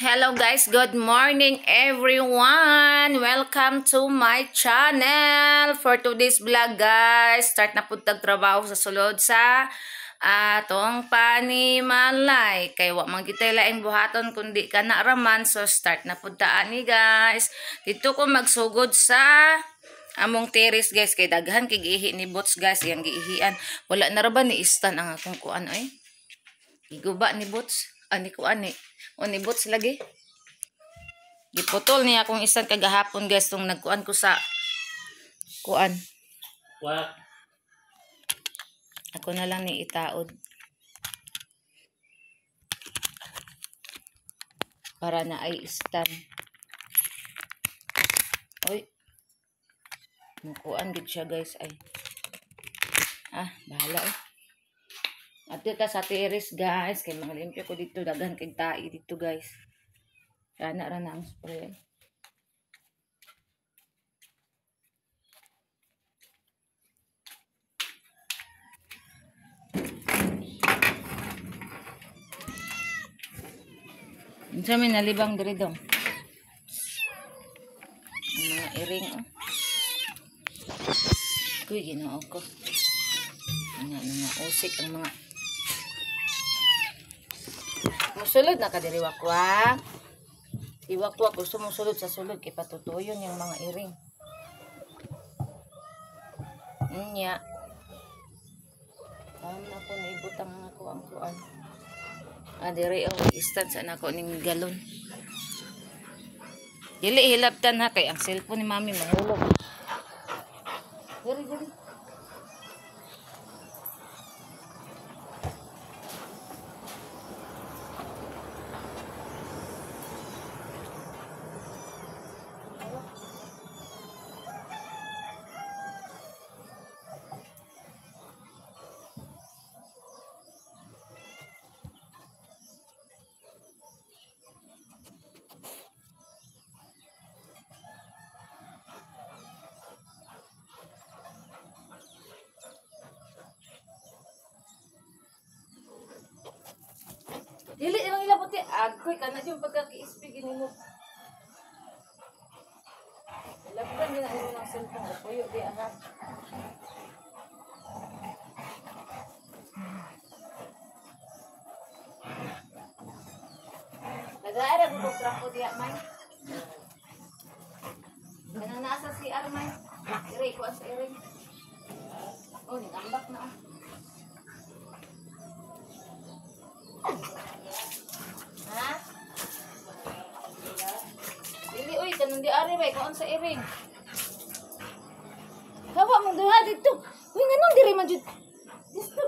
Hello guys, good morning everyone! Welcome to my channel! For today's vlog guys, start na po trabaho sa sulod sa atong panimalay. Kay wa man kita laing buhaton kundi ka na raman, so start na po ani guys. Dito ko magsugod sa among terrace guys, kay daghan kay giihi ni Bots guys, yang giihian. Wala na ra ba ni istan ang akong kuan ay? Iguba ni Bots, ani ko ani. O ni Bots lagi. Giputol niya akong isang kagahapon guys nung nagkuan ko sa kuan. What? Ako na lang ni itaod. Para na ay istan. Oy. Mukuan gid siya guys ay. Bahala eh. At dito sa terrace guys, kay mga limpyo ko dito, daghan kay tai dito guys. Rana ang spray. Unsa may nalibang diri dong? Mga iring oh. Kuy ginoo ko. Mga usik ang mga musulod na ka diri wakwak. Iwakwak gusto mong sulod sa sulod kay patutuyon yung mga iring. Nya. Ako naibot ang ako ang kuan. Diri istan sa nako ning galon. Dili hilabtan ha kay ang cellphone ni mami mahulog. Diri. Dili namang ilabot eh. Agoy ka na yung pagkaki-ispi ginimo. Labutan din ang ng cellphone. Puyo di ahap. Nag-aara ko trako diya man. Kanang nasa si Armay. Iray ko sa iring. Oh, nagambak na oh. Kanang di ari bay kaon sa iring. Kawa mong duha dito. Uy nganong diri man jud. Dito.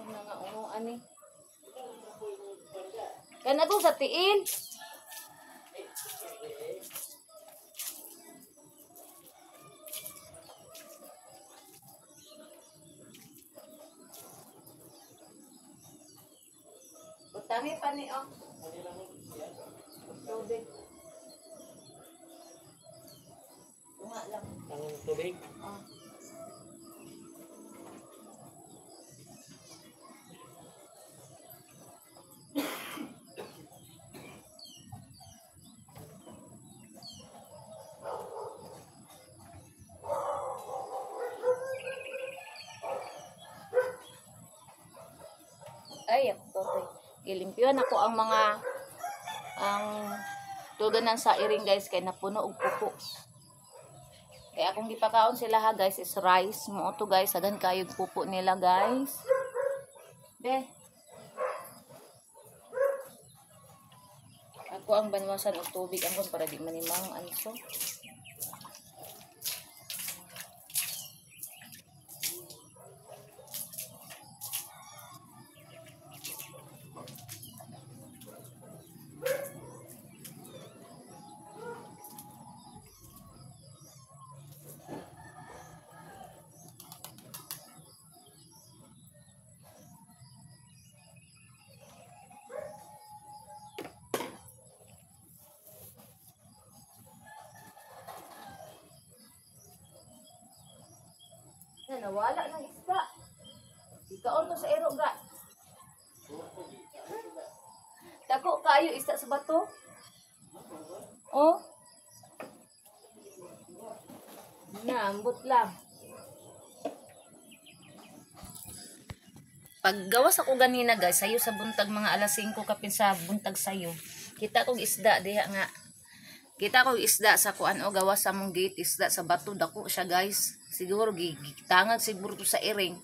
Kana nga ani. Kana ko sa tiin. Utangi pa ni oh. Tubig. Tunga lang. Ang tubig? Ay, ako to. Gilimpyon ako ang mga tuganan sa iring guys kay napuno og pupo. Kaya akong gipakaon sila ha guys is rice mo to guys, agan kayo pupo nila guys. Be. Ako ang banwasan og tubig angkon para di manimang anso. Nawala ng isda. Ikaon to sa ero ga. kaayo isda sa bato. Oh. Ambot lang. Paggawas ako ganina guys, sayo sa buntag mga alas 5 kapin sa buntag sayo. Kita kong isda diha nga. Kita kong isda sa kuan o gawas sa mong gate, isda sa bato dako siya guys. Siguro gitangag siguro to sa iring.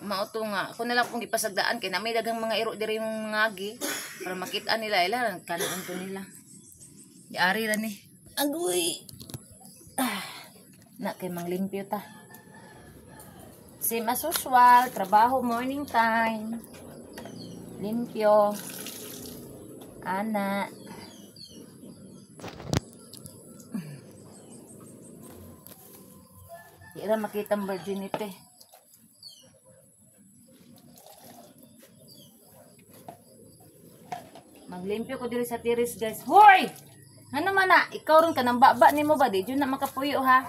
Mauto nga, ako na lang pong ipasagdaan kay na may dagang mga iro diri yung ngagi para makita nila ila kanon to nila. Diari ra ni. Agoy. Na kay manglimpyo ta. Same as usual, trabaho morning time. Limpyo. Ana. Di ra makita ang virginity. Maglimpyo ko diri sa tiris guys. Hoy! Ano man na? Ikaw rin ka nang baba ni mo ba? Di dyan na makapuyo ha.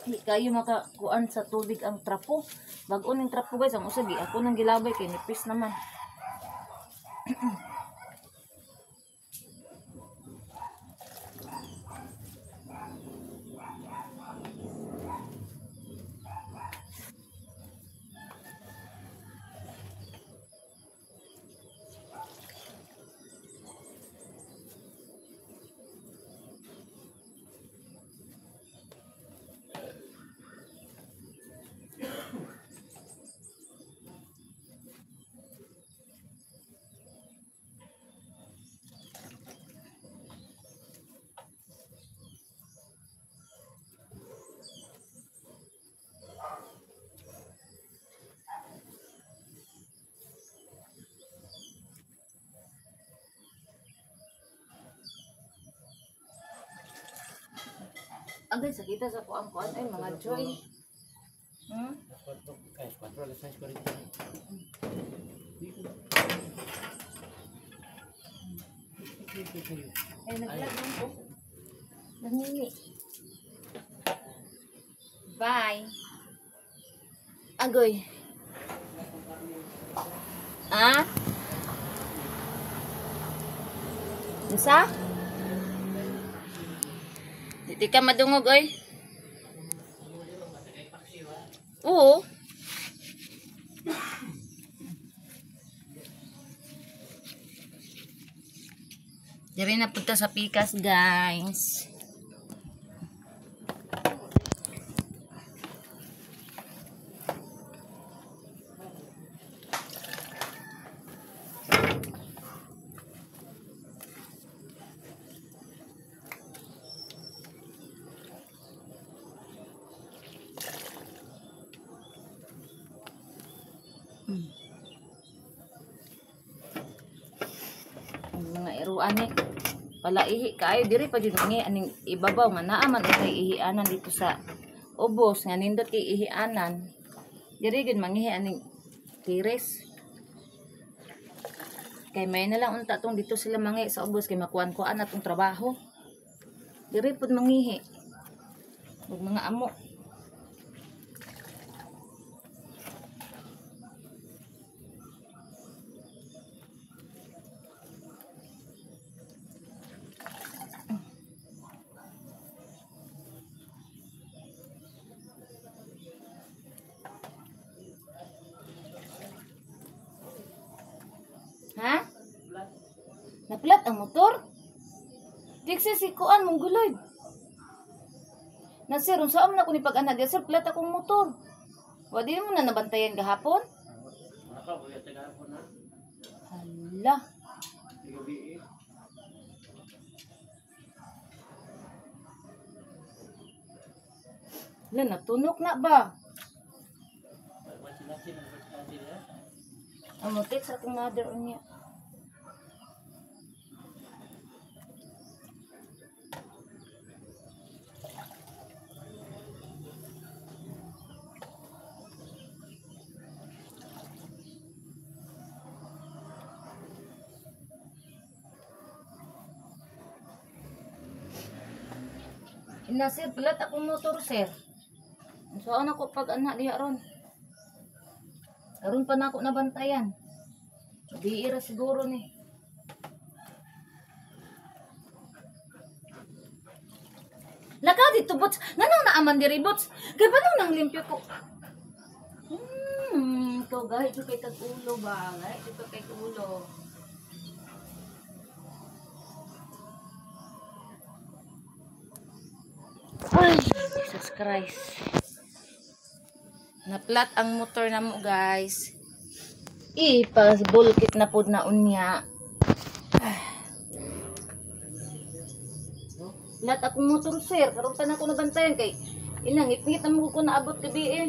Hindi kayo makakuan sa tubig ang trapo. Bago ng trapo guys, ang usagi. Ako nang gilabay kay nipis naman. Agay, sakita sa kuang-kuan ay mga joy. Ay, naglag lang po. Nangini. Bye. Agoy. Ah? Isa? Di ka madungog, oy. Oo. Dari na punta sa pikas, guys. Mga iruan ni palaihi kaayo diri pa jud ngi aning ibabaw nga naa man kay ihianan dito sa ubos nga nindot kay ihianan diri gid mangihi aning tiris kay may na lang unta tong dito sila mangi sa ubos kay makuan-kuan atong trabaho diri pud mangihi ug mga amo. Ha? Naplat ang motor? Tiksi si kuan mong guloy. Na sir, unsa man ako ni pag-anak, sir, plat akong motor. Wa di mo na nabantayan gahapon? Hala. Hala, natunok na ba? Amo text akong mother unya. Ina sir, pilat akong motor sir. So ano ko pag anak diha ron. Karon pa na ako nabantayan. Diira siguro ni. Laka dito bots. Nganong naaman diri bots? Kay paano nang limpyo ko? Ikaw gahit ko kay tag-ulo ba? Gahit ko kay tag-ulo. Ay, Jesus Christ. Naplat ang motor na mo, guys. Bulkit na pod na unya. Lat akong motor, sir. Karon pa na ako nabantayan kay ilang ipit na mo ko naabot gabi eh.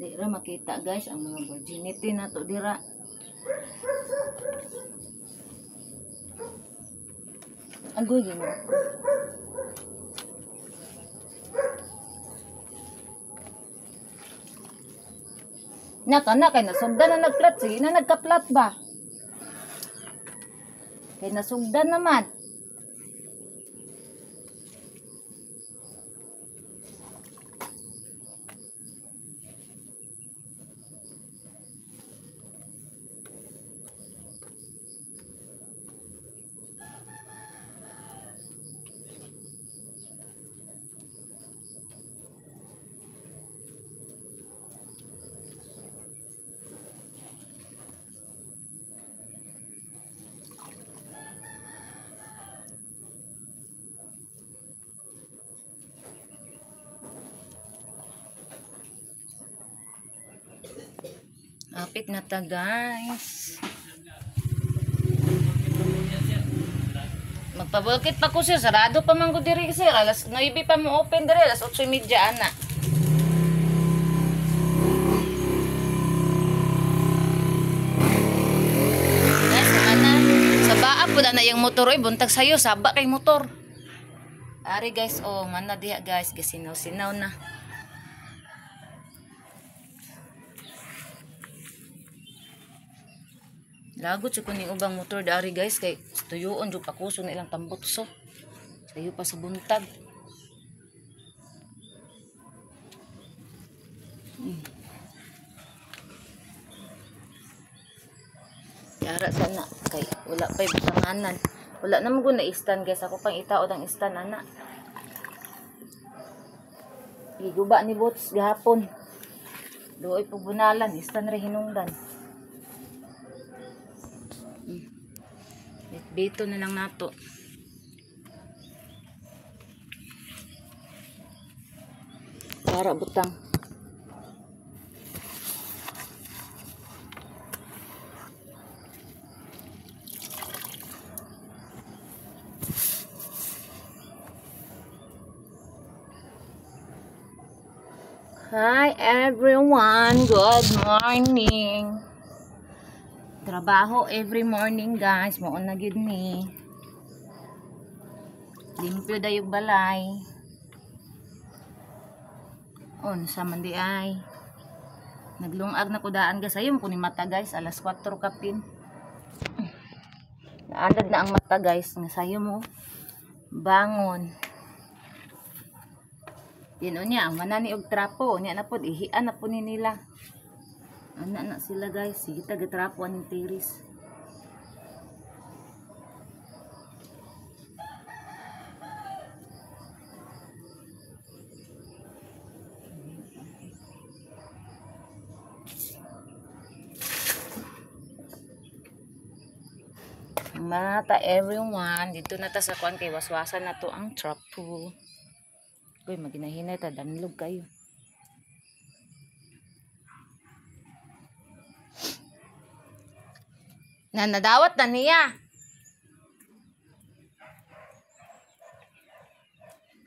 Dira makita guys ang mga virginity na to dira. Agoy gino. Nakana kay nasugdan na nagplat, sige na nagka-plat ba? Kay nasugdan naman. Apit na ta guys. Magpabulkit pa ko sir. Sarado pa man ko diri sir. Alas 9 pa mo open diri. Alas 8:30 ana. Guys, ana. Sa baa po na yung motor. Oy, buntag sayo. Saba kay motor. Ari guys. Oh, mana diha guys. Gasinaw-sinaw na. Lagot sa kuning ubang motor dari guys kay tuyoon jud pakuso na ilang tambutso. Sayo pa sa buntag. Yara sana kay wala pa butanganan. Wala na mo na istan guys, ako pang itaod ang istan ana. Iguba ni bots gahapon. Doy pagbunalan istan ra hinungdan. Dito na lang nato. Para butang. Hi everyone, good morning. Trabaho every morning guys, mo na gyud ni. Limpyo dayog balay. On sa man di ay. Naglungag na ko daan guys, ayun ko ni mata guys, alas 4 kapin. Naandad na ang mata guys, nga sayo mo bangon. Yan o niya, ang manani og trapo, niya na po, ihian na po ni nila. Anak na sila guys, sige taga-trapo aning tiris. mata everyone. Dito na ta sa kuan kay waswasan na to ang trapo. Uy, maginahinay ta, danlog kayo. Nadawat na niya.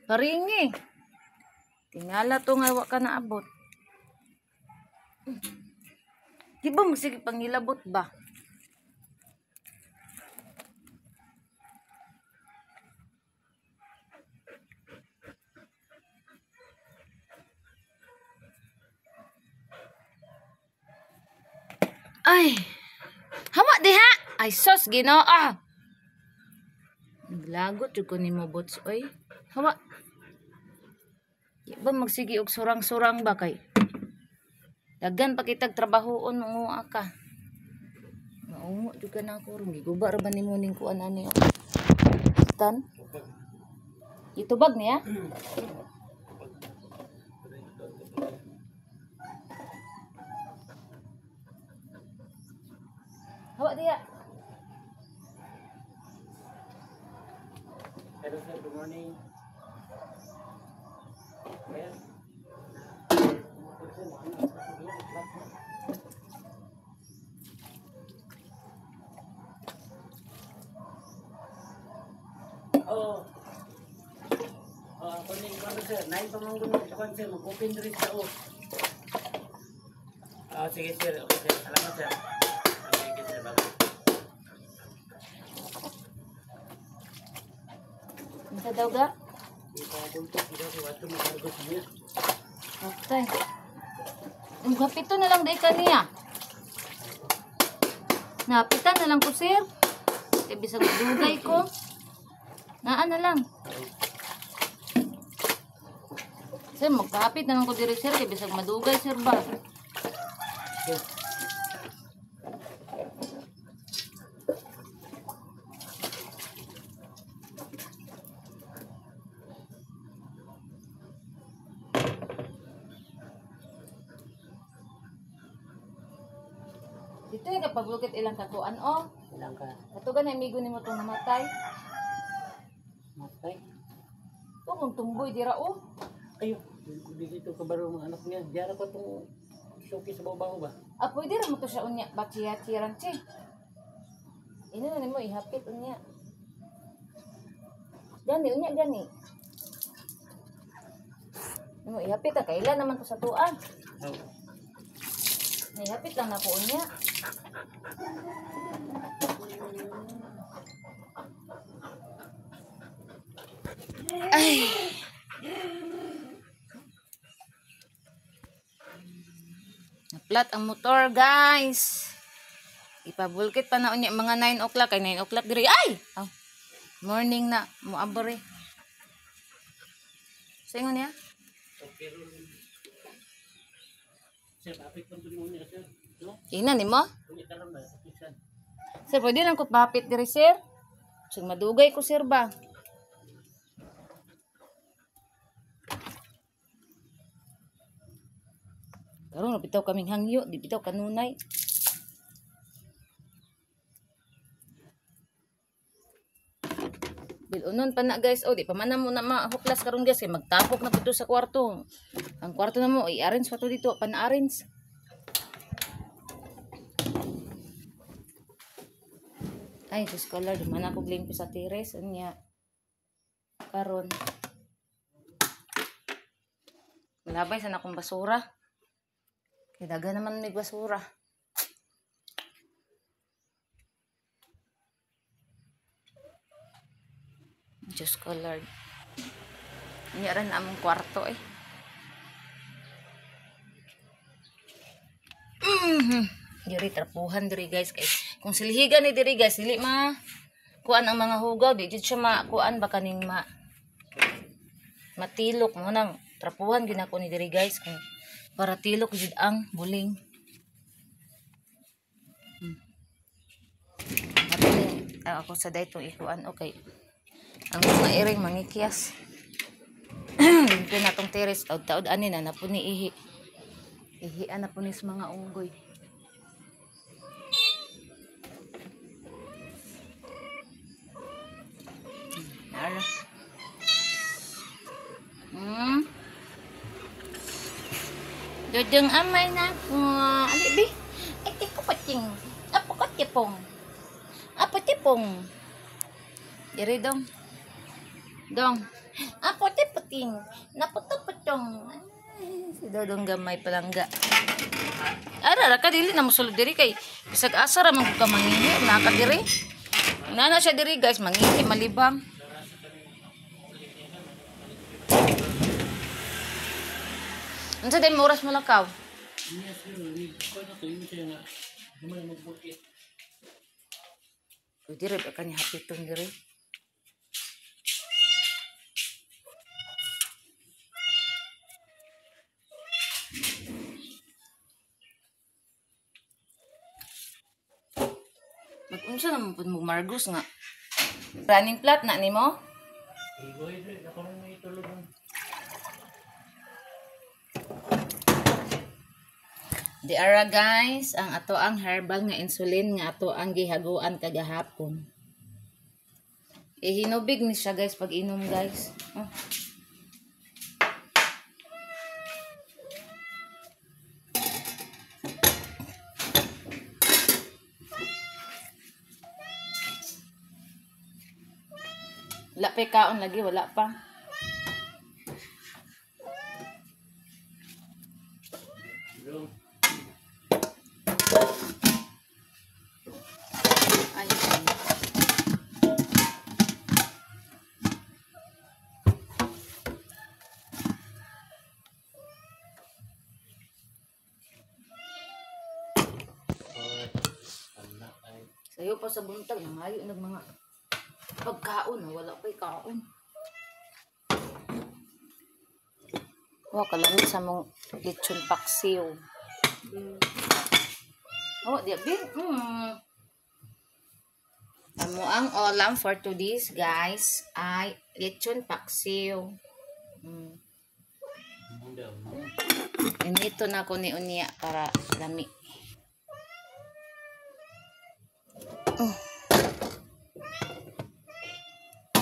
Karingi. Tingala to nga wa ka naabot. Di ba magsige pangilabot ba? Ay, hawa diha. Ay, sos, Ginoo. Naglagot jud ko nimo bots, oy. Hawa. Di ba magsige og surang-surang ba kay? Daghan pa kitag trabahoon unguha ka. Maungo jud ka na ako ron. Giguba ra ba nimo ning kuan ani? Stan? Itubag niya? Hawa dia. Hello sir, good morning. Yes. Oh. Kuning kuan sir, naay pamanggon mo kuan sir, mag-open diri sa o. Sige sir, okay sir. Salamat sir. Sige sir, bye. Unsa daw ga? Okay. Okay. Ang kapito na lang day kaniya. Napitan na lang ko sir. Kaya bisag dugay ko. Naan na lang. Sir, magkapit na lang ko diri sir. Kaya bisag madugay sir ba? Dito yung kapaglukit ilang katuan o. Ilang ka? Katugan na amigo ni mo itong namatay. Matay? O kung tumboy dira o. Ayo, dito ka baro mga anak niya. Diara pa itong showcase sa babaho ba? Pwede rin mo to siya unya. Bachiya-chiran chi. Ino na mo ihapit unya. Gani, unya gani. Mo ihapit kailan naman to sa tuan. Ihapit lang na po unya. Ay. Naplat ang motor, guys. Ipabulkit pa na unya mga 9 o'clock. Ay 9 o'clock diri. Ay! Oh. Morning na. Muabore. Singon niya? Okay. Sir, apit pa ito niya sir. No? Ina ni mo? Unya karon ba? Apisan. Sir, pwede lang ko papit diri, sir. Sig madugay ko, sir ba? Karon napitaw kaming hangyo, di bitaw kanunay. Bilunon pa na guys, di pa man na mo na mahuklas karon guys, kay magtapok na pito sa kwarto. Ang kwarto na mo, i-arrange pa to dito, pan-arrange. Ay, Diyos ko Lord, man ako glimpyo sa tires, unya. Karon. Malabay sana akong basura. Kaya daga naman may basura. Diyos ko Lord. Unya rin na among kwarto eh. Diri trapuhan diri guys kay kung silihigan ni diri guys dili kuan ang mga hugaw di jud siya kuan ba kaning matilok mo nang trapuhan ginako ni diri guys kay para tilok jud ang buling. Ako sa daytong ikuan okay. Ang mga iring mangikyas. Dito na tong teres taud-taud ani na po ni ihi. Ihian na po ni sa mga unggoy. Dudong amay na po. Ali, bi. Ay, tiko pating. Apo ka tipong. Apo tipong. Diri dong. Dong. Apo tiputing. Naputuputong. Si Dodong gamay palangga. Ara ka dili na mosulod diri kay bisag asa ra man ka mangihi naka diri. Nana siya diri guys mangihi malibang. Unsa day mo oras mo lakaw? Yes, ko na to yung siya nga. Gumana magbuti. Diri ba kanya hapiton diri? Mag-unsa naman po mo Margus nga. Running flat na nimo? Go ahead, ako na may tulog. Di ara guys, ang ato ang herbal nga insulin nga ato ang gihaguan kagahapon. Hinubig ni siya guys pag inom guys. Oh. Wala pa kaon lagi, wala pa. Ay. Sayo pa sa buntag, nangayo ng mga pagkaon, wala pa'y kaon. Wa kalamit sa mong lechon paksiw. Oh, di abi. Amo ang ulam for today's guys ay lechon paksiw. Inito na ko ni unya para lami.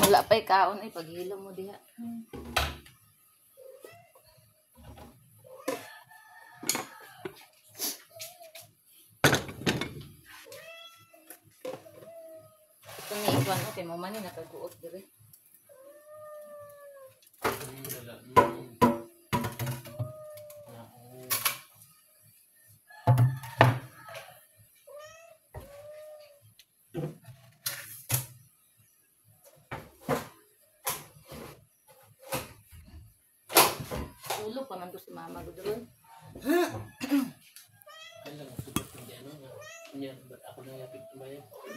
Wala pa'y kaon ay paghilo mo diha. Ito ni Iwan mo kay mo man ni nakaguot dire. Tulog pa man to si mama gudron.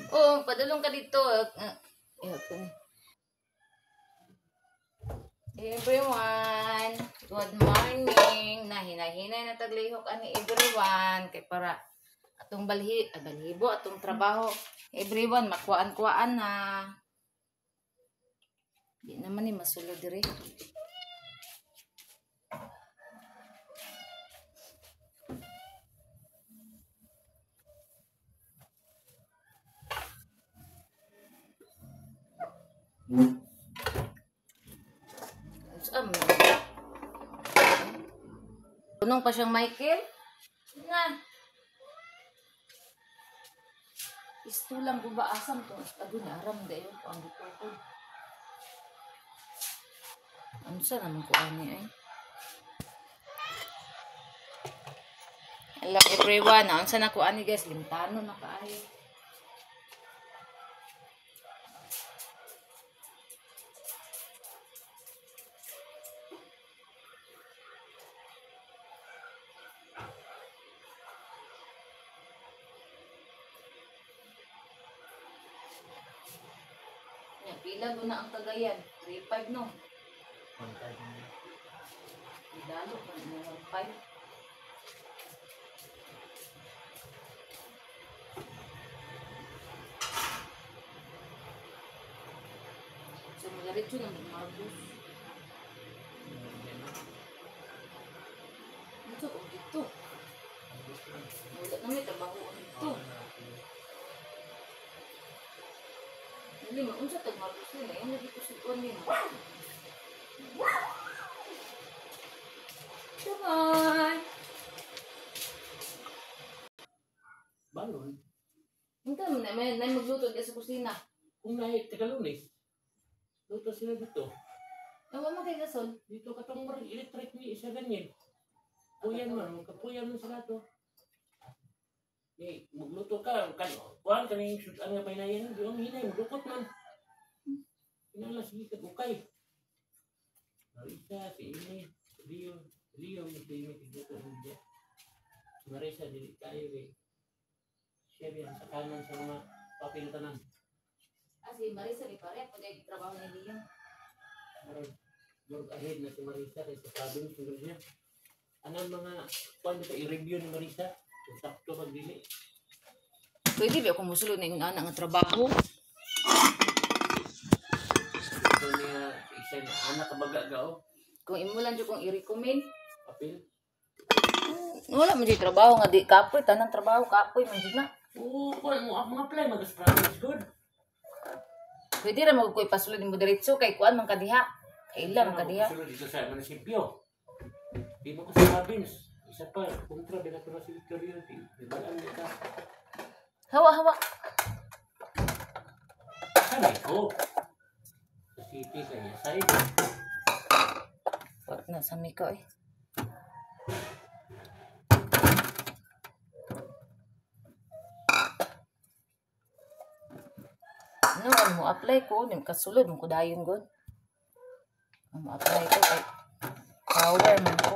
Oh, padulong ka dito. Everyone, good morning. Nahinahinay na taglihok ani everyone kay para atong balhibo atong trabaho. Everyone makuan-kuan na. Di naman ni masulod dire. Punong pa siyang Michael. Nga. Isto lang ko ba asam to? Ado na aram dayo ko ang dito. Ano sa naman ko ani ay? Hello everyone. Ano sa na ko ani guys? Lintano na kaayo. Pila doon na ang Cagayan? 3.5 no? 1.5. Idalo pa na 1.5. So magalit yun ang Margus. Ito kung dito. Wala na may trabaho dito. Hindi mo, unsa tag Margus nila. Yung lagi ko sikuan din. Come on! balon. Hindi mo na, may magluto dyan sa kusina. Kung nahi, teka Lunes, luto sila dito. Ewan mo kay Gasol. Dito katong marang electric ni isa ganyan. Puyan man, kapuyan mo sila to. Eh, magluto ka, kuhan ka na yung sudan nga pinayan, di ang hinay, magdukot man. Pinala, sige ka, bukay. Marisa, si Ine, Leo, si Ine, tigluto mo dyan. Si Marisa, dili tayo eh. Siya yan, sa kanan sa mga papilutanan. Si Marisa, di pa rin. Pagay trabaho ni Leo. Work ahead na si Marisa kay sa province ng niya. Anong mga kuan ka i-review ni Marisa? Kung sakto magdili. Pwede ba kung musulod na yung anak ng trabaho? Ito niya isa na anak kabaga gao. Kung imulan dyan kung i-recommend. Papel. Wala man dyan trabaho nga di kapoy. Tanang trabaho kapoy man dyan na. Oo, kuan mo ako apply mag-province good. Pwede rin magkukuy pasulod mo diretso kay kuan man kadiha. Kay ila man kadiha. Sulod dito sa munisipyo. Di mo ko sa province. Isa pa, kontra binato na si Victoria. Di ba lang dito? Hawa. Sabi ko. Sa city kaya side. Wag na sa mika eh. Ano, mo apply ko, nim kasulod mo ko dayon god. Mo apply ko kay power man ko.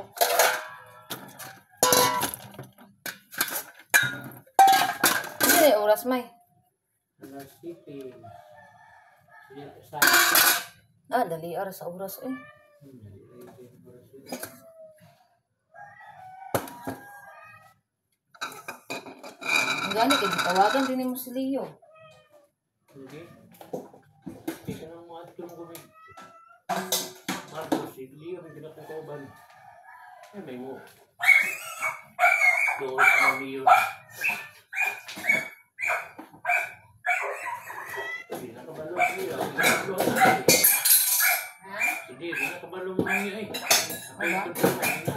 Ano oras may? Alas city. Sa Dali ara sa oras eh. Gani kay tawagan din mo si Leo. Hindi. Hindi ka naman mga atong gawin. Marcos, si Leo, may pinakakauban. Ay, may mo. Doon sa Leo. Hindi nakabalo si Leo. Hindi, hindi nakabalo mo niya eh. Ako yung tulad na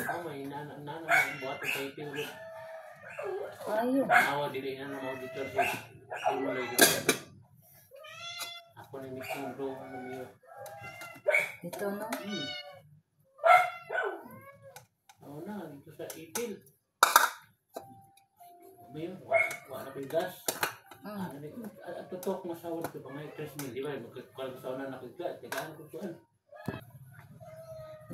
ako may nana buhat ang typing ulit. Ayun. Tanawa dili na ng auditor si Mulay dito. Ako na mismo doon ng Leo. Dito no. Oo na, dito sa Ipil. Mayon, wala pa yung gas. At tutok na sa wala ko pang 3,000. Di ba? Magkakalang sa una nakagkat. Tegaan ko tuan.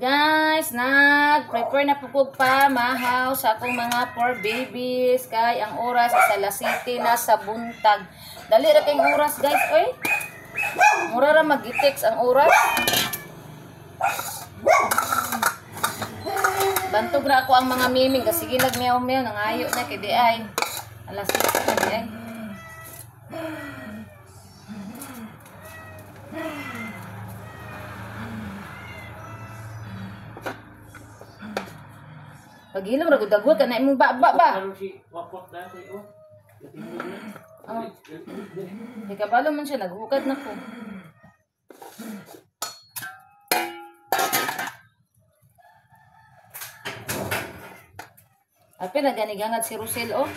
Guys, nag-prepare na po pa mahaw sa akong mga 4 babies. Kay ang oras sa alas 7 na sa buntag. Dali ra kayong oras guys, oy. Mura ra mag-text ang oras. Bantog na ako ang mga miming kasi gilag meow-meow nangayo na kay di ay. Alas 7 na di ay. Pagilom ra gud dagwat kana imong baba ba. Ano si Wakwak dati, oh. Di kabalo man siya naghukad na ko. Ape na ganigangad si Rosel oh.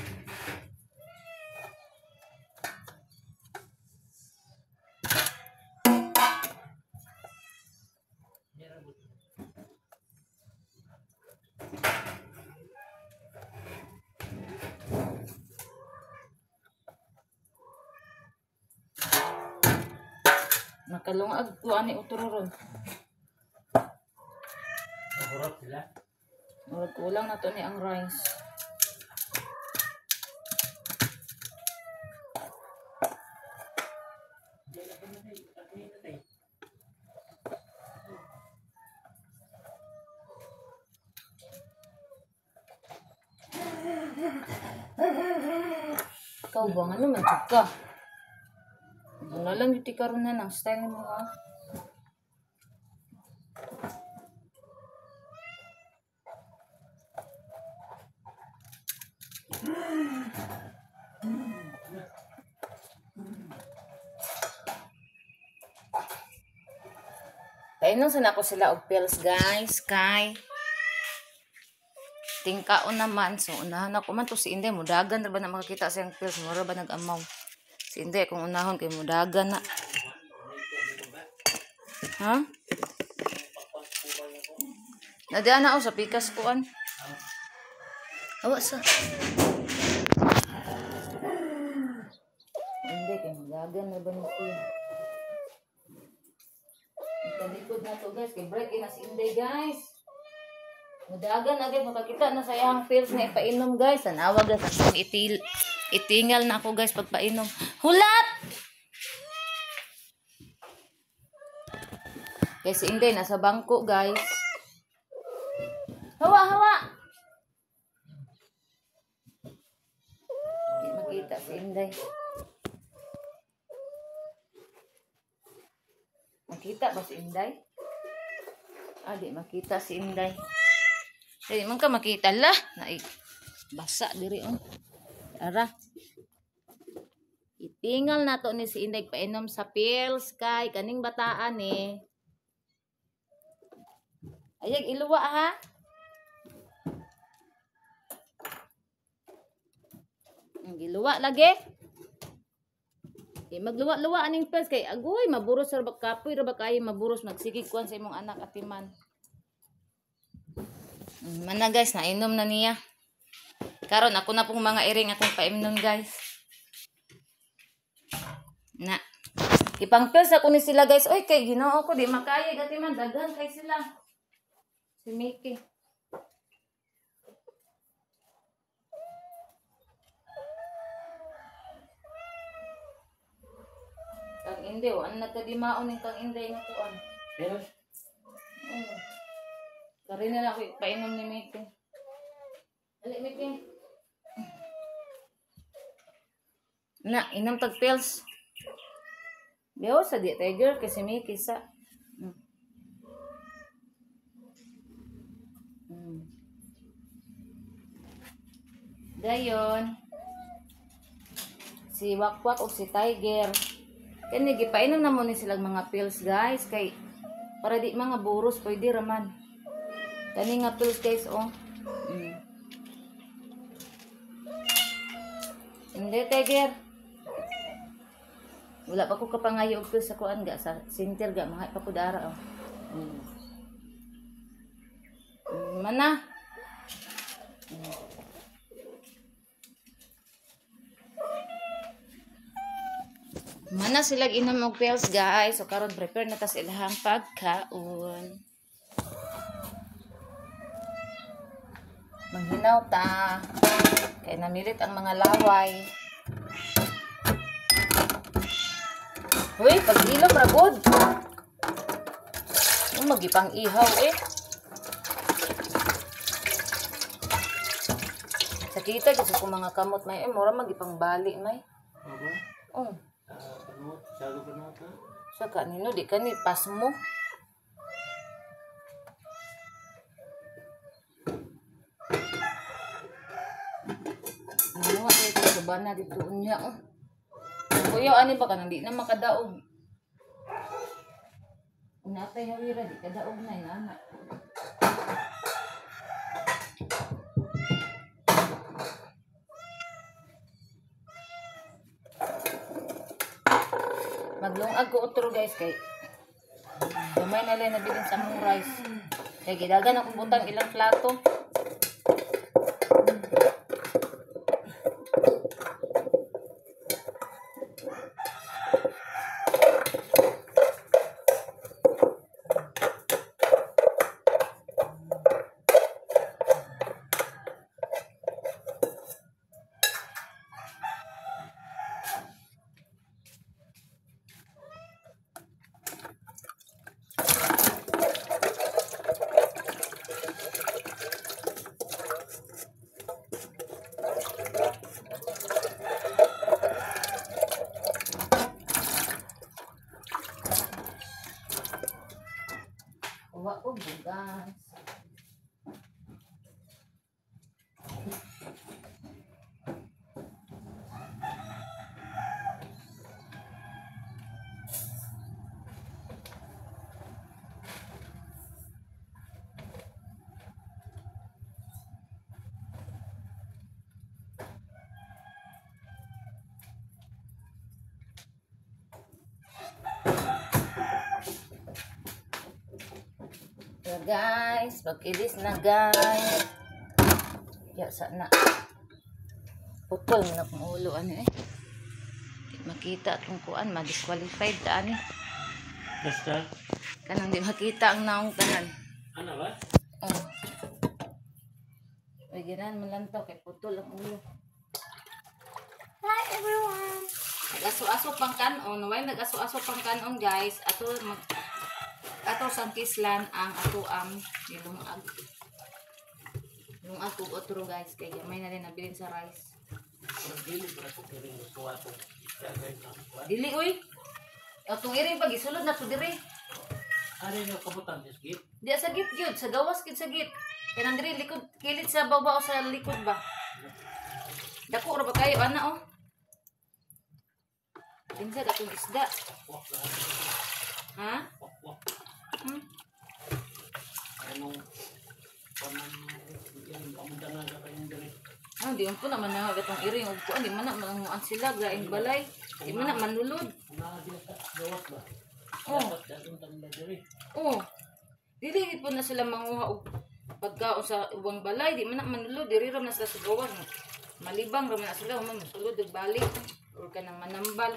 Nakalungag ko ani utururon. Mahurap sila. Murag kulang na to ni ang rice. Ikaw ba nga naman ka? Ano lang yung tikaroon na ng style mo ha? Kainom sana ako sila og pills guys. Kay tingkaon naman. So, unahan ako man to si Inday. Mudagan na ba na makakita siyang pills? Mura ba nag-amaw? Si Inday, kung unahon kay mudagan na. Ha? Nadaan na ako sa pikas kuan. Awa sa. Inday, kay mudagan na ba ni siya? Italikod na to guys. Kay break in na si Inday guys. Mudagan na guys, makakita na sa iyang pills na ipainom guys. Tanawa guys, ang itingal na ako guys pagpainom. Hulat! Guys, si Inday nasa bangko guys. Hawa, hawa! Hindi makita si Inday. Makita ba si Inday? Di makita si Inday. Hindi man ka makita lah. Basa diri on. Ara. Itingal na to ni si Inday painom sa pills kay kaning bataan eh. Ayag iluwa ha. Giluwa lagi. Magluwa-luwa aning pills kay agoy maburos ra ba kapoy ra ba kay maburos magsigig kuan sa imong anak atiman. Mana guys, nainom na niya. Karon ako na pong mga iring akong painom guys. Na. Ipang pills ako ni sila guys. Oy kay Ginoo ko di makaya gati man daghan kay sila. Si Mickey. Kang Inday, wala nagkadimaon ng Kang Inday nga kuan. Pero, Karina na ako painom ni Mickey. Ali, Mickey. Na, inom tag pills. Biyaw sa di tiger kasi Mickey sa. Dayon. Si Wakwak o si Tiger. Kani gipainom na mo ni silang mga pills guys kay para di mga buros pwede raman. Kani nga pills guys oh. Hindi Tiger. Wala pa ko kapangayo og pills sa kuan ga sa center ga mga pa ko dara oh. Mana? Mana sila inom og pills guys. So karon prepare na ta sa ilahang pagkaon. Manghinaw ta. Kay namilit ang mga laway. Uy, pag-ilom ra gud. Magipang ihaw eh. Sakita kasi kung mga kamot may mura magipang bali may. Oh. Saka nino di ka ni pas mo. Ano ay ito sa bana dito unya oh. Kuya ani ba ka nang di na makadaog. Natay hawira di kadaog na inana. Maglungag ko otro guys kay gamay na lang nabilin sa mong rice. Kaya gidagan akong butang ilang plato. guys. Pagkilis na guys. Ya sana. Putol na kung ulo ano eh. Makita kung kuan ma-disqualified ta ani. Basta? Kanang di makita ang naong tanan. Ano ba? Oh. Uy, ginan mo lang to kay putol ang ulo. Hi everyone. Nag-aso-aso pang kanon. Why nag-aso-aso pang kanon guys? Ato sang kislan ang ato ang nilungag. Lungag kog otro guys kay gamay na rin nabilin sa rice. Dili para ko kiring kuwato. Dili uy. Atong iring pag isulod na to dire. Ano yung kabutan sa skip? Di sa git gyud, sa gawas gid sa git. Kay nang dire likod kilit sa baba o sa likod ba. Dako ra ba kayo ana oh. Kinsa atong isda? Ha? Hmm? Anong yung kamutangan ka kayong diri? Ah, di man po naman na gatong iring og kuan di man na manguan sila graing balay. Di man na manlulod. Mga gawas ba? Oh. Dapat datong tanda diri. Oh. Dili po na sila manguha og pagkaon sa ubang balay, di man na manulod, diri ra na sila sa gawas. Malibang ra man na sila man sulod og balik or kanang manambal.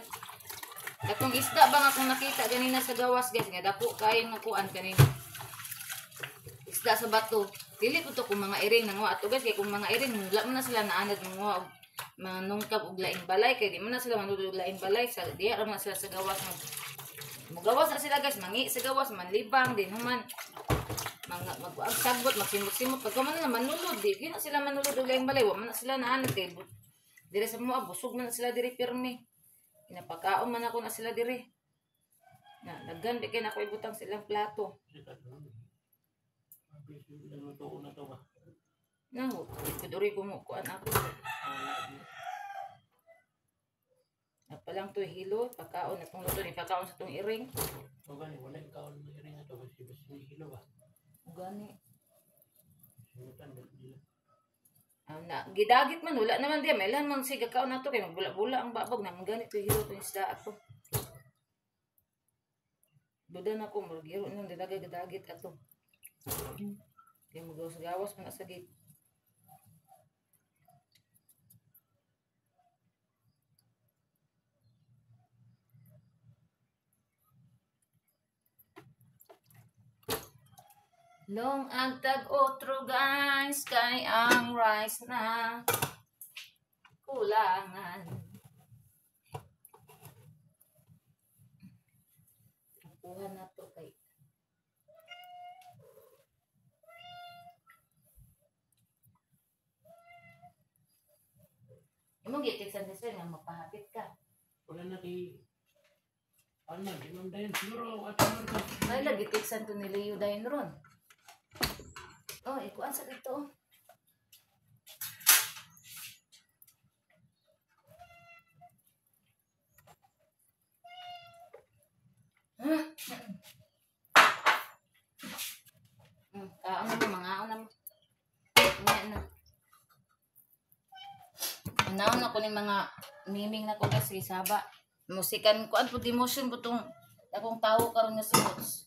Katong isda ba nga akong nakita ganina sa gawas guys, nga dako kayo nga kuan kanina. Isda sa bato. Dili po to kung mga iring nanguha ato guys, kay kung mga iring wala man na sila naanad manguha og manungkap og laing balay, kay di man na sila manulod og laing balay, sa diha ra man sila sa gawas. Magawas na sila guys, mangi sa gawas, manlibang din human. Magsagbot, magsimot-simot. Pagka man na manulod, di na sila manulod og laing balay, wa man na sila naanad kay dire sa mga busog man na sila diri pirmi. Pinapakaon man ako na sila diri. Na daghan di kay nako ibutang silang plato. Naluto ko na to ba? No, kuduri ko mo kuan ako. Napalang to hilo, pagkaon atong luto ni pagkaon sa tong iring. O gani, wala yung kaon ng iring na to. Basta ni hilo ba? Gani. Sinutan ba nila? Na gidagit man wala naman diya may lan man siga kaon nato kay magbula-bula ang babag na gani to hilo to isda ako. Duda na ko magiro nung dagagit ato. Kay magawas man sa gate. Long ang tag-otro guys, kay ang rice na kulangan. Kuha na to kay. Imong gitiksan sa nga mapahapit ka. Wala na kay... Ano man, di man dayan siguro at ano ka. Ay, lagitiksan to ni Leo dayon ron. Oh, ikuan sa dito. Kaon na mga aon na mo. Naon ako ni mga miming na ko kasi saba. Musikan ko an pud emotion butong akong tawo karon nga si Bots.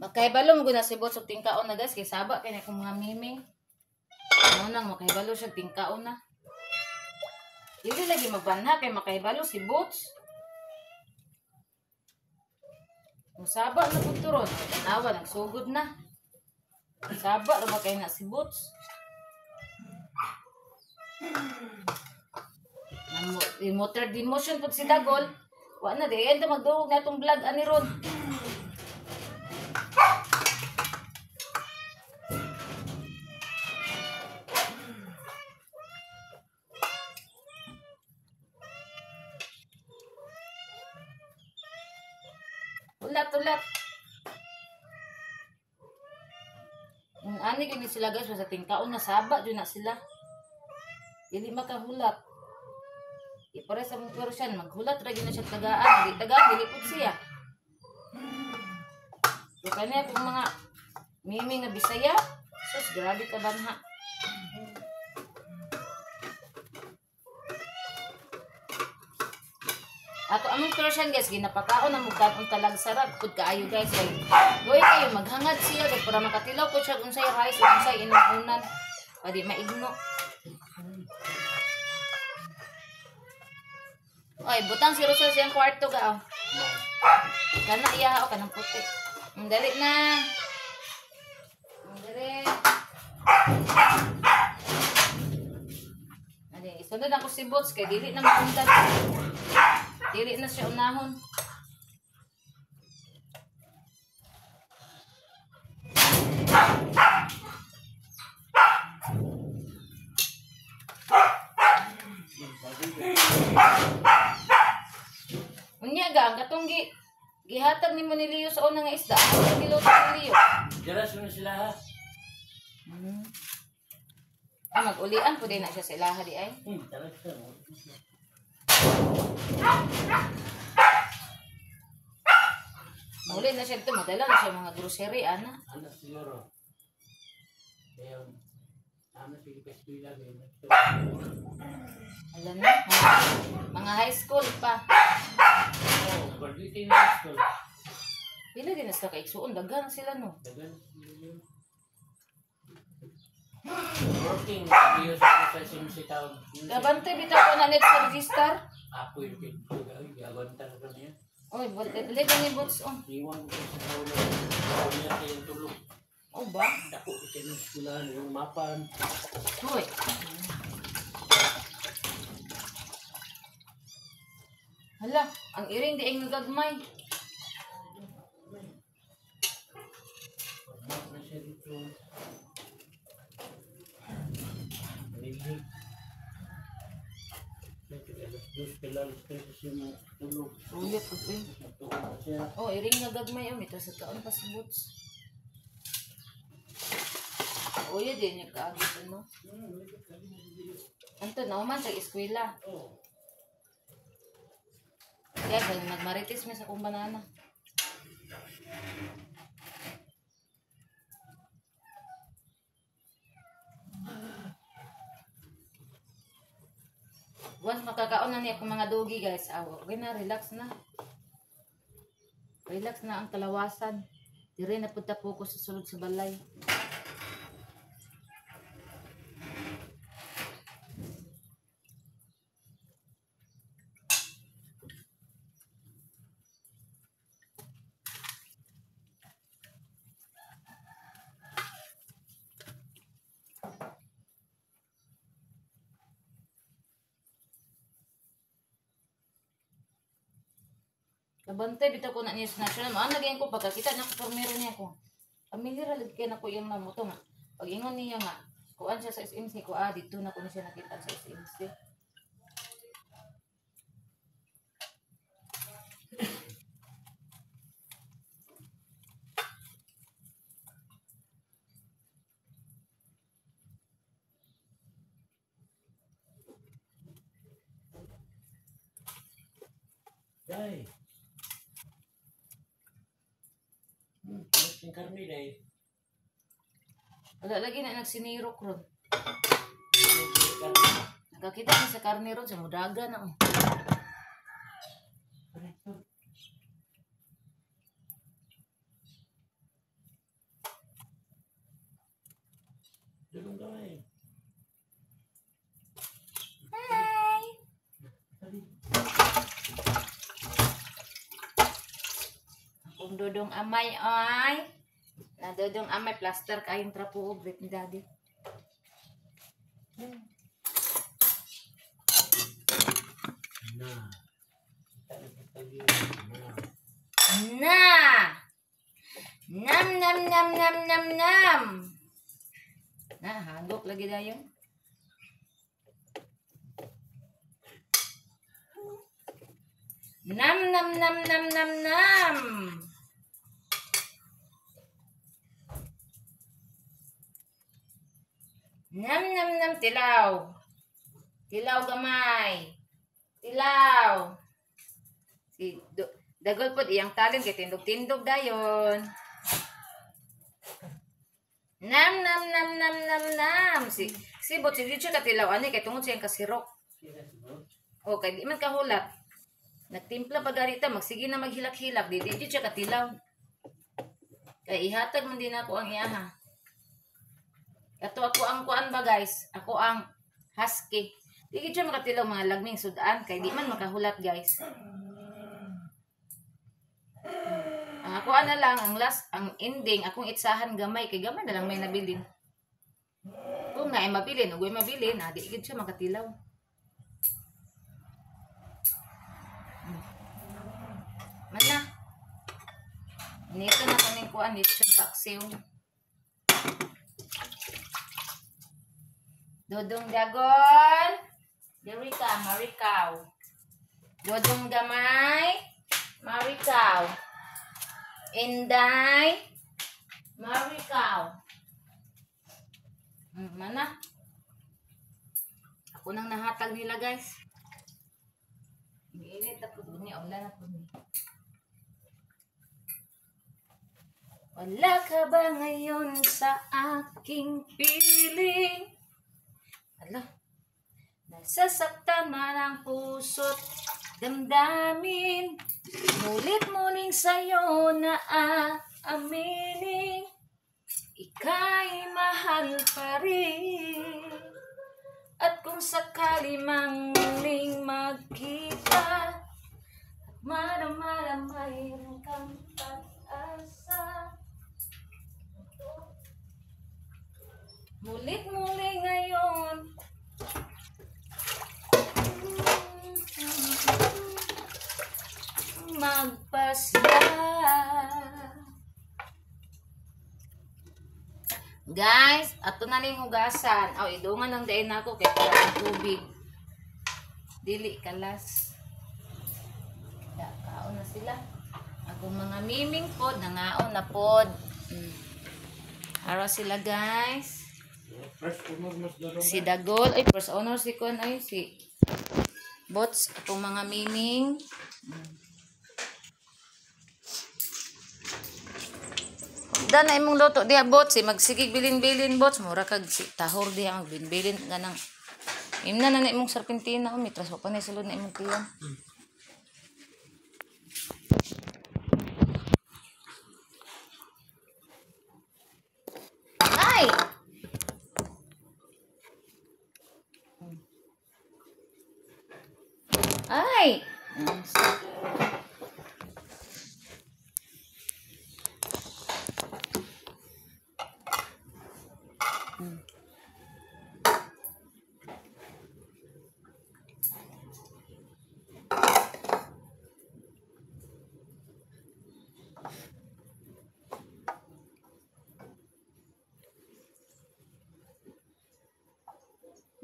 Makaibalo mo guna si Bots og tingkaon na guys kay saba kay akong mga miming. Ano nang makaibalo siya tingkaon na. Dili lagi magbanha kay makaibalo si Bots. Musaba na pud turon. Tanawa nagsugod na. Saba ra ba kay na si Bots? Motor demotion pud si Dagol. Wa na di enda magdurog na tong vlog ani ron. Ulat. Ani kini sila guys sa tingkaon na saba jud na sila. Dili makahulat. Ipare sa mong Persian maghulat ra gyud na siya tagaan, dili dili pud siya. So kanya kung mga mimi nga Bisaya, sus grabe ka banha. Ato among Persian guys, ginapakaon na mugkaon talag sarap pud kaayo guys. Goy kayo maghangad siya guys para makatilaw ko siya unsay rice ug unsay inuunan. Padi maigno. Oy, butang si Rosel siyang kwarto ka oh. Kana iya o kanang puti. Dali na. Dali. Adi, isunod ako si Bots kay dili na maundan. Dili na siya unahon. Unya ga katong gihatag nimo ni Leo sa una nga isda. Ang giluto ni Leo. Diras na sila ha. Mag-ulian po din na siya sa ilaha di ay. Talaga. Mahuli na siya ito. Madala na siya mga grocery, ana. Ano siguro? Kaya, ano sige pa eskwela din. Alam na, mga high school pa. Oh, graduating na school. Pila din na sila kaiksuon. Dagan sila no. Dagan. Working years sa SMC town. Kabante bitaw ko na net sa register. Ako yung gagawanta na kanya. Oy, dali ka ni Bots on. Iwan ko sa tao na niya kayong tulog. Oh ba? Dako ko ng eskwelahan, yung mapan. Hoy. Hala, ang iring di ang nagagmay. Mak na siya dito. Nilhig. Dos pilalos kayo siya mo tulog. Ulit po eh. Matulog na siya. Oh, iring nagagmay. Oh, mito sa taon pa si Bots. Uya din yung kaagit ano. Anto, nauman sa eskwela. Kaya nagmaritis mo sa kong banana. Once makakaon na niya kung mga dugi guys, okay na, relax na. Relax na ang kalawasan. Dire na punta po ko sa sulod sa balay. Kabante, bitaw ko na niya sa national. Maan lagi ko pagkakita na ko formero niya ko. Familiar lagi kaya na ko yung namuto nga. Pag ingon niya nga, kuan siya sa SMC ko, dito na ko na siya nakita sa SMC. Day. Yung karmi day. Wala lagi na nagsinirok ron. Nakakita niya sa karne ron, sa mudaga na. Dulong kamay. Hi! Kung dudong amay ay. Nadudong amay plaster kayong trapo ubrit ni daddy. Na. Na! Nam nam nam nam nam nam! Na, hagok lagi na yun. Nam nam nam nam nam nam! Nam nam nam tilaw. Tilaw gamay. Tilaw. Si dagol pod iyang talent kay tindog-tindog dayon. Nam nam nam nam nam nam. Si bot si Dicho ka tilaw ani kay tungod siyang kasirok. O kay di man kahulat. Nagtimpla pa ganita, magsige na maghilak-hilak, di siya katilaw. Kaya ihatag man din ako ang iyaha. Ato ako ang kuan ba guys? Ako ang husky. Di siya makatilaw mga lagming sudan, kaya di man makahulat guys. Ako na lang, ang ending, akong itsahan gamay, kay gamay na lang may nabilin. Kung nga ay mabilin, ugoy mabilin, di siya makatilaw. Mana? Nito na kaning kuan, nito siya paksiw. Dodong dagon. Derika, marikaw. Dodong gamay. Marikaw. Inday. Marikaw. Mana? Ako nang nahatag nila guys. Init ako doon niya. Ulan ako doon. Wala ka ba ngayon sa aking piling? Ala, nasasaktan man ang puso't damdamin. Mulit-muling sa'yo na aaminin. Ika'y mahal pa rin. At kung sakali mang muling magkita, madama mayroon kang pag-asa. Mulit-muli ngayon. Magpasya. Guys, ato na ning hugasan. Idungan ng dain ako kay para tubig. Dili kalas. Kaon na sila. Akong mga miming pod, nangaon na pod. Araw sila guys. Si Dagol, first honor si Kon, si Bots, itong mga miming. Dan na imong luto diha Bots, magsigig bilin-bilin Bots, mura kag si tahor diha magbilin ganang. Imna na imong serpentina, mitras pa ni sulod na imong tiyan. Ay! Ay!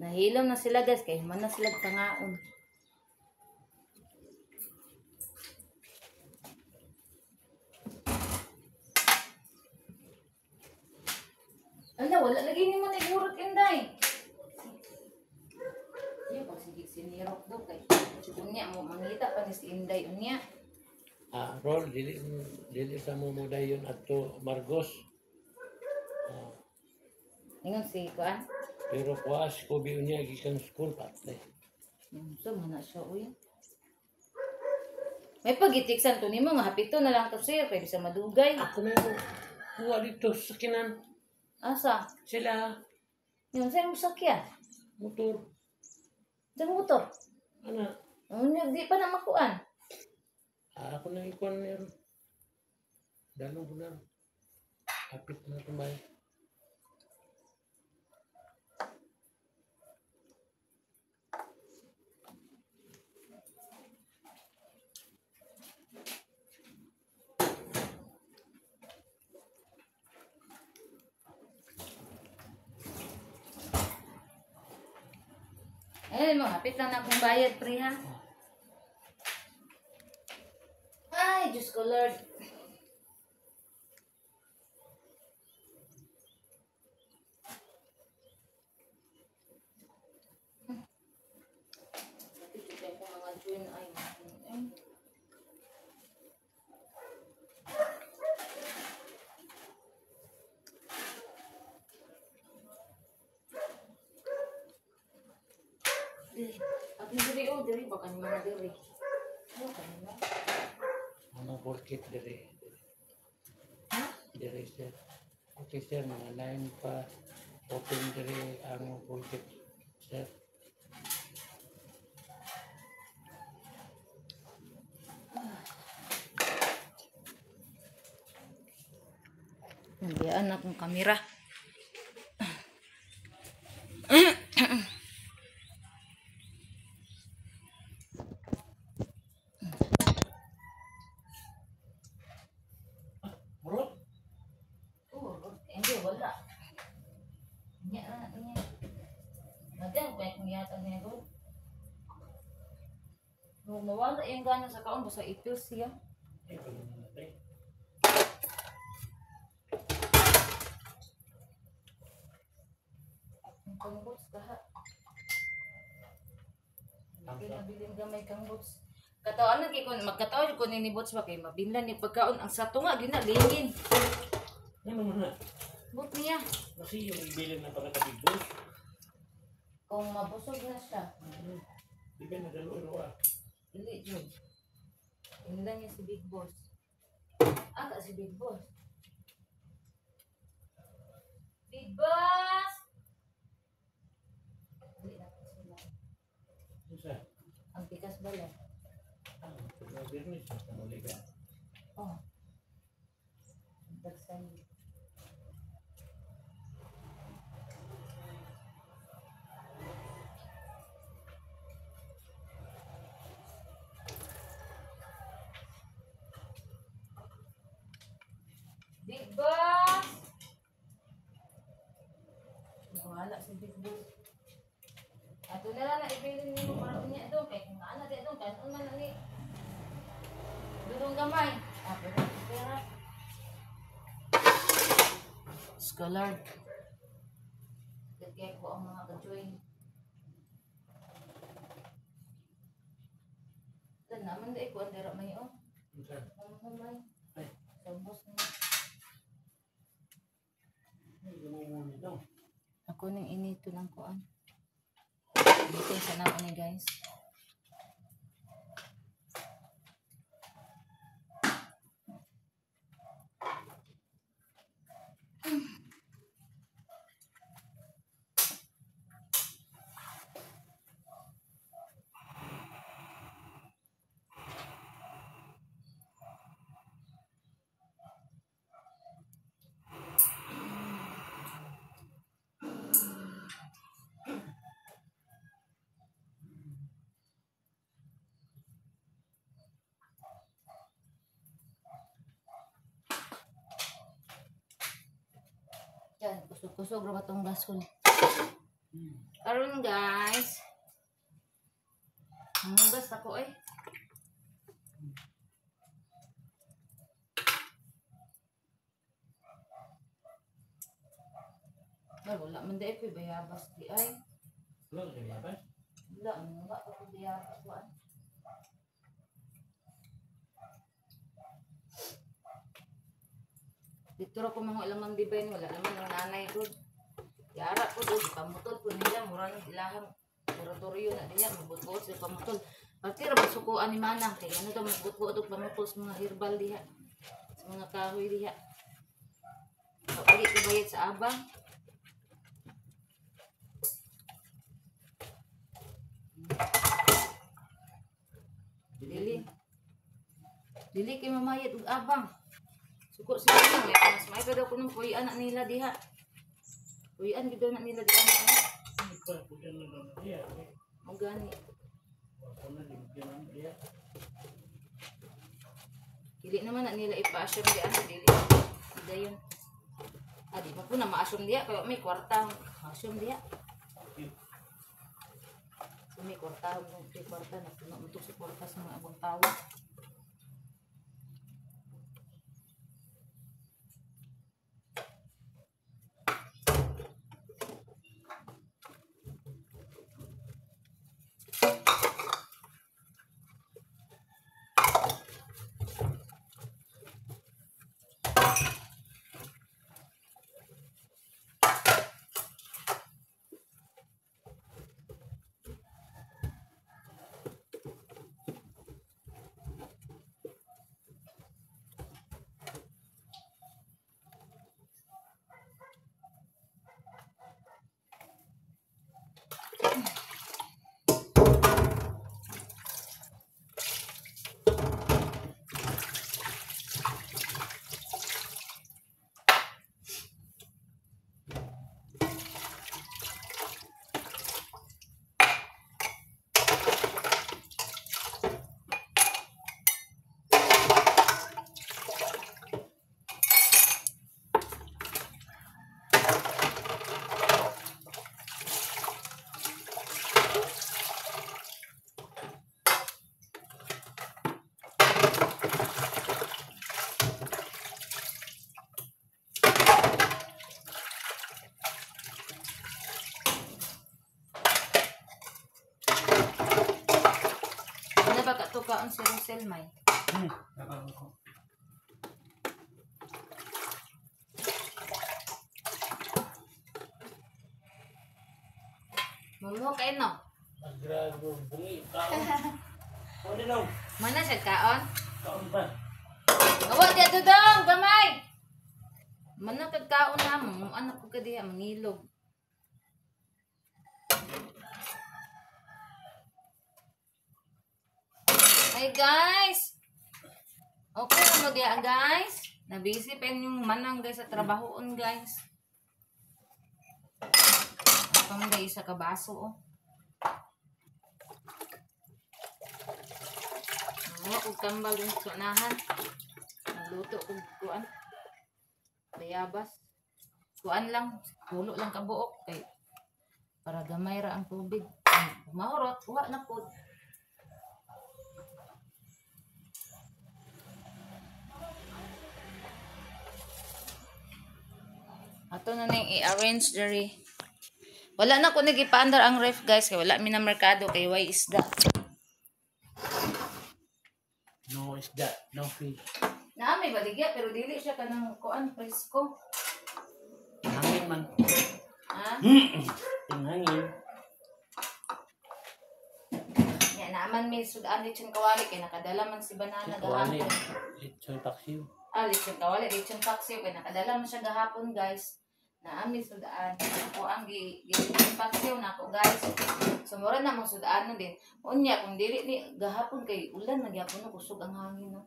Nahilaw na sila guys, kaya man na sila tangaon. Ala, wala lagi ni mo nagurot Inday. Iyo, pag sige sinirok do kay unya mo mangita pa ni si Inday unya. Rol, dili sa mo dayon adto Margos. Ingon si kuan. Pero kuas ko bi unya gikan school patay. So man na siya uy. May pagitiksan to nimo nga hapito na lang to sir kay bisa madugay. Ako na mo kuha dito sa kinan. Asa? Sila Yung sa imong sakyan. motor. Sa motor. Ana, Unya di pa na makuan. ako na ikuan niya. Dalong ko na. Kapit na tumbay. Mo, hapit lang na akong bayad, pre, ha? Ay, Diyos ko, Lord. At diri baka ni mga diri. Ano porkit diri? Diri sir. Okay sir, mga 9 pa. Open diri ang porkit sir. Nandiyan akong kamera. Bro, Hindi, wala. Niya. Madang, kaya kung yata niya doon. Nung nawala yung gana sa kaon, basta ipil siya. ay pala natin. Ang kangbots kaha. Pinabiling gamay kangbots. Katawan na kay kun magkataon ko ni bots ba kay mabinlan ni pagkaon ang sato nga ginalingin. Ano mo na? Bot niya. Kasi yung ibilin ng pagkatapigos. Kung mabusog na siya. Di ba nadalo ah? Dili jud. Inilan niya si Big Boss. Si Big Boss. Big Boss! Dili na po sila. Isa. Ang pikas bala. Birnis. Kamuli ka. Oh. Dagsan. Big Boss! Wala si Big Boss. Ato na lang na ibilin mo para niya doon. Kaya kung ano din doon, kaya kung ano ni durong gamay. Pera. Scholar. Kaya ko ang mga ka-join. Ito naman dahil ko ang dara may o. Isa. Ang may. Ay. Sabos na. Ay, gumumuni daw. Ako nang inito ng kuan. Dito sa na ni guys. Yan, kusog-kusog ra batong gasol. Karon guys. Mangugas ako eh. Ay, wala man dahil ko bayabas di ay. Wala ka yabas? Wala, wala ako bayabas kuan. Dito ra ko mga ilang divine, wala naman ang nanay ko. Yara ko doon, pamutol ko nila, mura ng ilahang laboratorio na niya, mabutbuot sa pamutol. Pati ra magsukuan ni Manang, kaya ano daw magbutbuot og pamutol sa mga herbal diha, sa mga kahoy diha. Kapali ko bayad sa abang. Dili kay mamayad og abang. Suko sila lang, mas may pa daw ko nung puyan na nila diha. Puyan gid na nila diha. Ay, pala po yan lang naman diya. Ang gani. Ako na din yan diya. Dili naman na nila ipa-assume di ano dili. Ida yun. Di pa po na ma-assume diha kaya may kwarta. Ma-assume diha. So, may kwarta na puno mo sa kwarta sa mga abang tao. kuan si Rosel may. Ako. Mumo kay no. Agrago, bungi, kaon. Ano daw? Mana sa kaon? Kaon pa. Awa di ato dong, gamay. Mana kag kaon na mo, anak ko ka diha mangilog. Hey guys. Okay na mo diha guys. Nabisi pa yung manang guys sa trabahoon guys. Pang guys sa kabaso oh. Kung kambal yung sunahan. Nagluto kung kuan. Bayabas. Kuan lang. Pulo lang kabuok. Kay para gamay ra ang tubig. Maurot. Uwa na po. Ato na nang i-arrange diri. Wala na ko nag-ipaandar ang ref guys. Kaya wala mi na merkado. Kay way isda. No isda, no fish. Naami baligya pero dili siya kanang kuan presko. Hangin man. Ha? Hangin. Ya naman mi sudan lechon kawali kay nakadala man si banana Wali. gahapon. Lechon paksiw. Lechon kawali, lechon paksiw kay nakadala man siya gahapon guys. Naami sudan. Ako ang lechon paksiw nako guys. Sumura na mo sudan din. Unya kung dili ni gahapon kay ulan nagyapon kusog ang hangin no.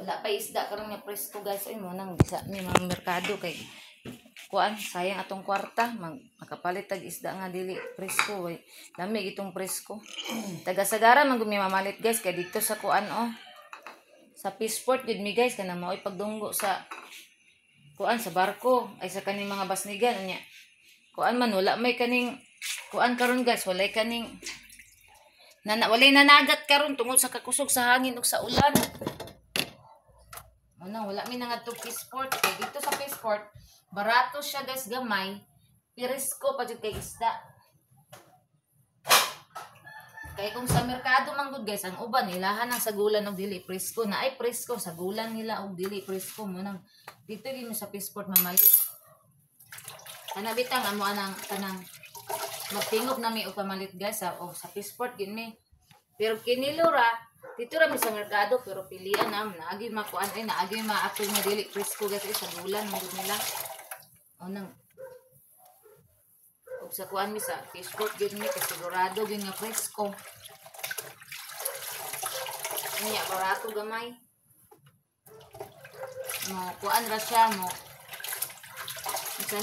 Wala pa isda karon nga presko guys ay mo nang bisa ni mga merkado kay kuan sayang atong kwarta makapalit tag isda nga dili presko way lami itong presko taga Sagara man gumi mamalit guys kay dito sa kuan oh sa Peaceport gid mi guys kana maoy pagdunggo sa kuan sa barko ay sa kaning mga basnigan unya kuan man wala may kaning kuan karon guys walay kaning walay nanagat karon tungod sa kakusog sa hangin ug sa ulan. Wala mi nangadto Peaceport kay dito sa Peaceport barato siya guys gamay piresko pa jud kay isda kay kung sa merkado man gud guys ang uban ilahan ang sagulan og dili presko na ay presko sagulan nila og dili presko mo nang dito gyud sa Peaceport mamali kana bitang amo anang kanang magtingog nami og pamalit guys sa Peaceport gid mi pero kinilura dito ra mi sa merkado pero pilian na naagi makuan ay naagi maatol nga dili presko guys sa bulan mo nila nang og sa kuan mi sa Peaceport gid mi kasi sigurado gyud nga presko niya barato gamay mo kuan ra siya mo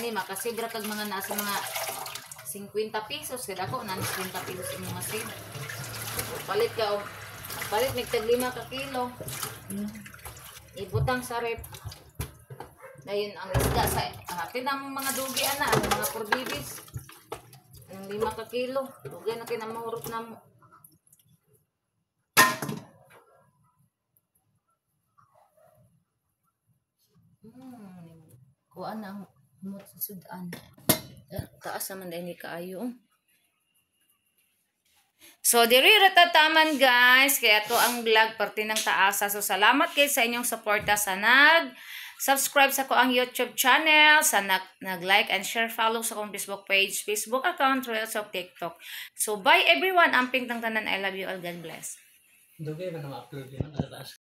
ni makasibra kag mga nasa mga 50 pesos kada ko na 50 pesos imong masib palit ka og palit mig tag 5 ka kilo. Ibutang sa rep. Dayon ang isda sa pinang mga dugi ana, ang mga porbibis. Ang 5 ka kilo. Dugay na kinamahurot na mo. Kuan ang humot sa sudan. Taas naman dahil ni kaayo. So, diri ratataman guys. Kaya to ang vlog parte ng taasa. So, salamat kayo sa inyong suporta sa subscribe sa ko ang YouTube channel, sa nag-like and share, follow sa kong Facebook page, Facebook account, Reels of TikTok. So, bye everyone. Amping tang tanan. I love you all. God bless. Dugay ba na ma-upload yun?